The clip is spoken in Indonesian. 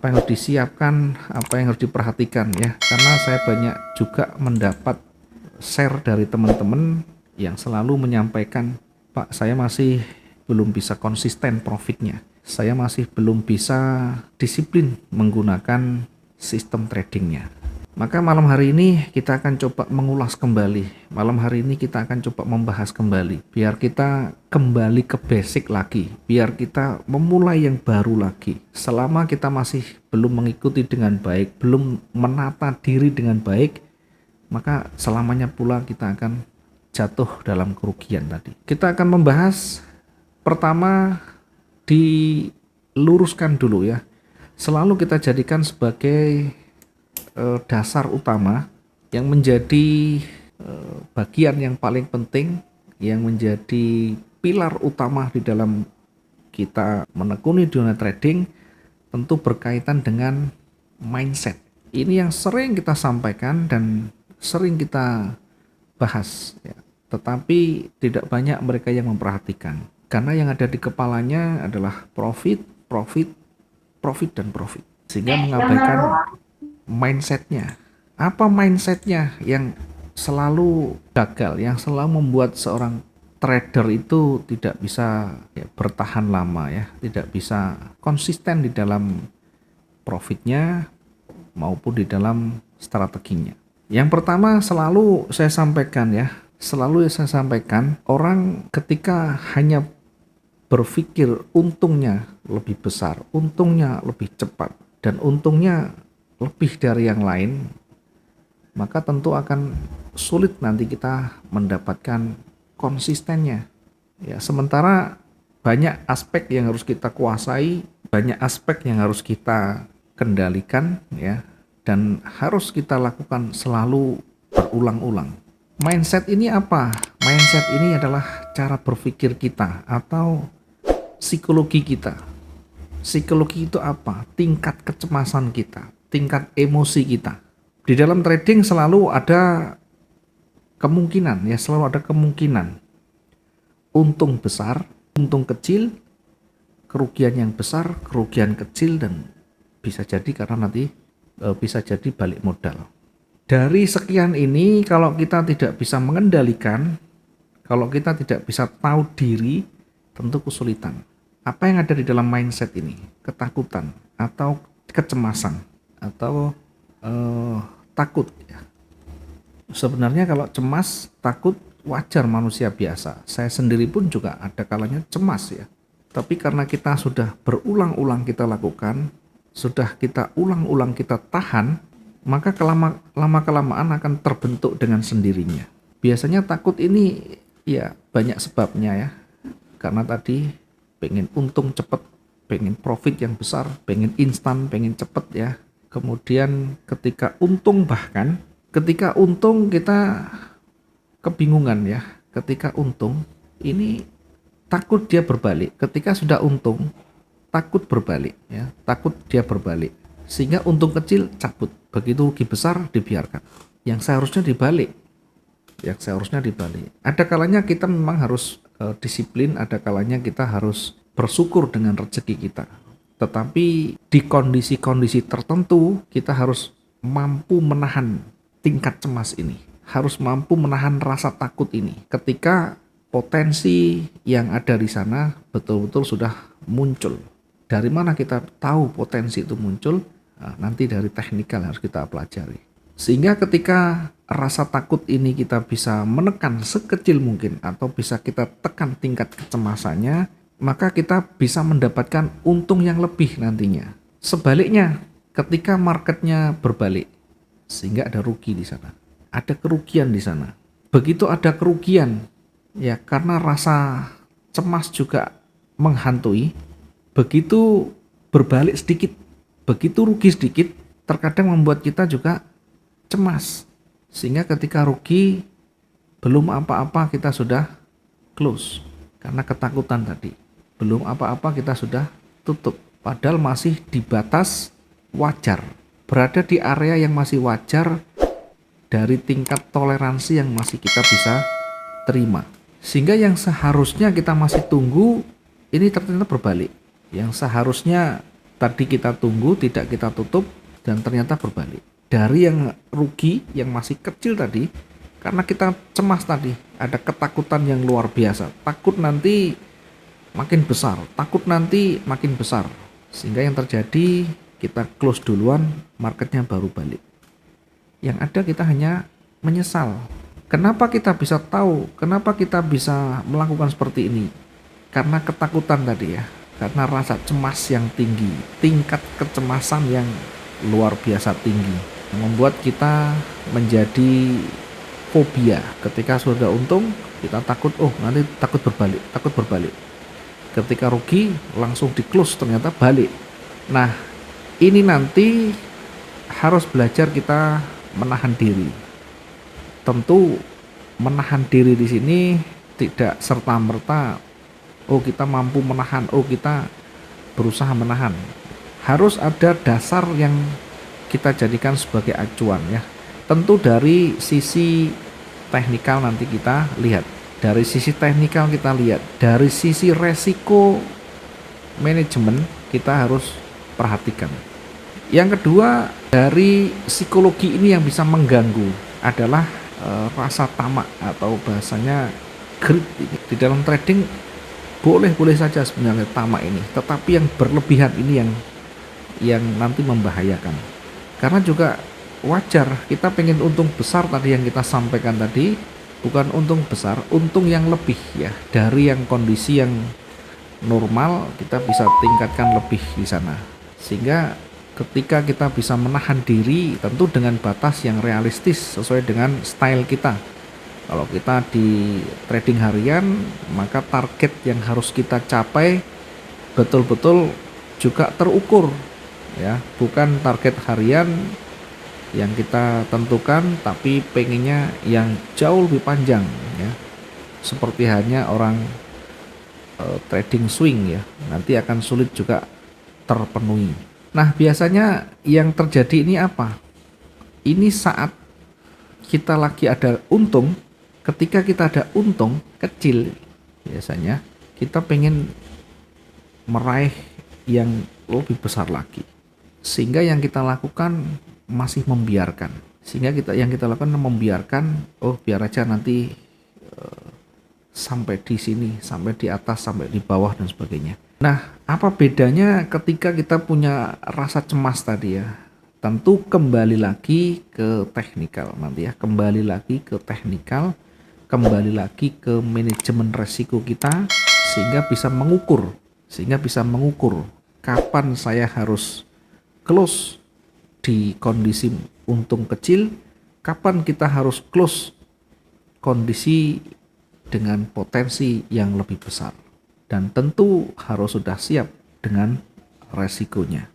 apa yang harus disiapkan, apa yang harus diperhatikan ya. Karena saya banyak juga mendapat share dari teman-teman yang selalu menyampaikan, Pak, saya masih belum bisa konsisten profitnya. Saya masih belum bisa disiplin menggunakan sistem tradingnya. Maka malam hari ini kita akan coba mengulas kembali. Malam hari ini kita akan coba membahas kembali. Biar kita kembali ke basic lagi. Biar kita memulai yang baru lagi. Selama kita masih belum mengikuti dengan baik, belum menata diri dengan baik, maka selamanya pula kita akan jatuh dalam kerugian tadi. Kita akan membahas pertama, diluruskan dulu ya. Selalu kita jadikan sebagai dasar utama yang menjadi bagian yang paling penting, yang menjadi pilar utama di dalam kita menekuni dunia trading, tentu berkaitan dengan mindset. Ini yang sering kita sampaikan dan sering kita bahas ya. Tetapi tidak banyak mereka yang memperhatikan, karena yang ada di kepalanya adalah profit, dan profit, sehingga mengabaikan mindsetnya. Apa mindsetnya yang selalu gagal, yang selalu membuat seorang trader itu tidak bisa bertahan lama ya, tidak bisa konsisten di dalam profitnya maupun di dalam strateginya. Yang pertama selalu saya sampaikan, orang ketika hanya berpikir untungnya lebih besar, untungnya lebih cepat, dan untungnya lebih dari yang lain, maka tentu akan sulit nanti kita mendapatkan konsistennya ya. Sementara banyak aspek yang harus kita kuasai, banyak aspek yang harus kita kendalikan ya, dan harus kita lakukan selalu berulang-ulang. Mindset ini apa? Mindset ini adalah cara berpikir kita atau psikologi kita. Psikologi itu apa? Tingkat kecemasan kita, tingkat emosi kita. Di dalam trading selalu ada kemungkinan ya, selalu ada kemungkinan untung besar, untung kecil, kerugian yang besar, kerugian kecil, dan bisa jadi karena nanti bisa jadi balik modal. Dari sekian ini, kalau kita tidak bisa mengendalikan, kalau kita tidak bisa tahu diri, tentu kesulitan. Apa yang ada di dalam mindset ini? Ketakutan atau kecemasan atau takut ya. Sebenarnya kalau cemas, takut wajar, manusia biasa. Saya sendiri pun juga ada kalanya cemas ya. Tapi karena kita sudah berulang-ulang kita lakukan, sudah kita ulang-ulang kita tahan, maka lama-kelamaan akan terbentuk dengan sendirinya. Biasanya takut ini ya banyak sebabnya ya. Karena tadi pengen untung cepat, pengen profit yang besar, pengen instan, pengen cepet ya. Kemudian ketika untung, bahkan ketika untung kita kebingungan ya. Ketika untung ini takut dia berbalik. Ketika sudah untung takut berbalik ya, takut dia berbalik. Sehingga untung kecil cabut, begitu rugi besar dibiarkan. Yang seharusnya dibalik. Ada kalanya kita memang harus disiplin, ada kalanya kita harus bersyukur dengan rezeki kita. Tetapi di kondisi-kondisi tertentu kita harus mampu menahan tingkat cemas ini, harus mampu menahan rasa takut ini ketika potensi yang ada di sana betul-betul sudah muncul. Dari mana kita tahu potensi itu muncul? Nah, nanti dari teknikal harus kita pelajari. Sehingga ketika rasa takut ini kita bisa menekan sekecil mungkin atau bisa kita tekan tingkat kecemasannya, maka kita bisa mendapatkan untung yang lebih nantinya. Sebaliknya, ketika marketnya berbalik, sehingga ada rugi di sana, ada kerugian di sana. Begitu ada kerugian, ya karena rasa cemas juga menghantui, begitu berbalik sedikit, begitu rugi sedikit, terkadang membuat kita juga cemas. Sehingga ketika rugi, belum apa-apa kita sudah close. Karena ketakutan tadi. Belum apa-apa kita sudah tutup. Padahal masih di batas wajar. Berada di area yang masih wajar dari tingkat toleransi yang masih kita bisa terima. Sehingga yang seharusnya kita masih tunggu, ini ternyata berbalik. Yang seharusnya tadi kita tunggu, tidak kita tutup, dan ternyata berbalik. Dari yang rugi, yang masih kecil tadi, karena kita cemas tadi, ada ketakutan yang luar biasa. Takut nanti makin besar, takut nanti makin besar. Sehingga yang terjadi, kita close duluan, marketnya baru balik. Yang ada kita hanya menyesal. Kenapa kita bisa tahu, kenapa kita bisa melakukan seperti ini? Karena ketakutan tadi ya, karena rasa cemas yang tinggi, tingkat kecemasan yang luar biasa tinggi, membuat kita menjadi fobia. Ketika sudah untung, kita takut, oh nanti takut berbalik. Ketika rugi, langsung di close, ternyata balik. Nah, ini nanti harus belajar kita menahan diri. Tentu menahan diri di sini tidak serta-merta oh kita mampu menahan, oh kita berusaha menahan. Harus ada dasar yang kita jadikan sebagai acuan ya. Tentu dari sisi teknikal nanti kita lihat. Dari sisi teknikal kita lihat. Dari sisi resiko manajemen kita harus perhatikan. Yang kedua, dari psikologi ini yang bisa mengganggu adalah rasa tamak atau bahasanya greed. Di dalam trading boleh saja sebenarnya tamak ini, tetapi yang berlebihan ini yang nanti membahayakan. Karena juga wajar kita pengen untung besar tadi yang kita sampaikan tadi, bukan untung besar, untung yang lebih ya dari yang kondisi yang normal kita bisa tingkatkan lebih di sana. Sehingga ketika kita bisa menahan diri tentu dengan batas yang realistis sesuai dengan style kita. Kalau kita di trading harian, maka target yang harus kita capai betul-betul juga terukur ya, bukan target harian yang kita tentukan tapi pengennya yang jauh lebih panjang ya. Seperti hanya orang trading swing ya, nanti akan sulit juga terpenuhi. Nah, biasanya yang terjadi ini apa? Ini saat kita lagi ada untung, ketika kita ada untung kecil, biasanya kita pengen meraih yang lebih besar lagi. Sehingga yang kita lakukan masih membiarkan. Sehingga yang kita lakukan membiarkan, oh biar aja nanti sampai di sini, sampai di atas, sampai di bawah dan sebagainya. Nah, apa bedanya ketika kita punya rasa cemas tadi ya? Tentu kembali lagi ke teknikal nanti ya, kembali lagi ke teknikal, kembali lagi ke manajemen resiko kita sehingga bisa mengukur kapan saya harus close di kondisi untung kecil, kapan kita harus close kondisi dengan potensi yang lebih besar, dan tentu harus sudah siap dengan resikonya.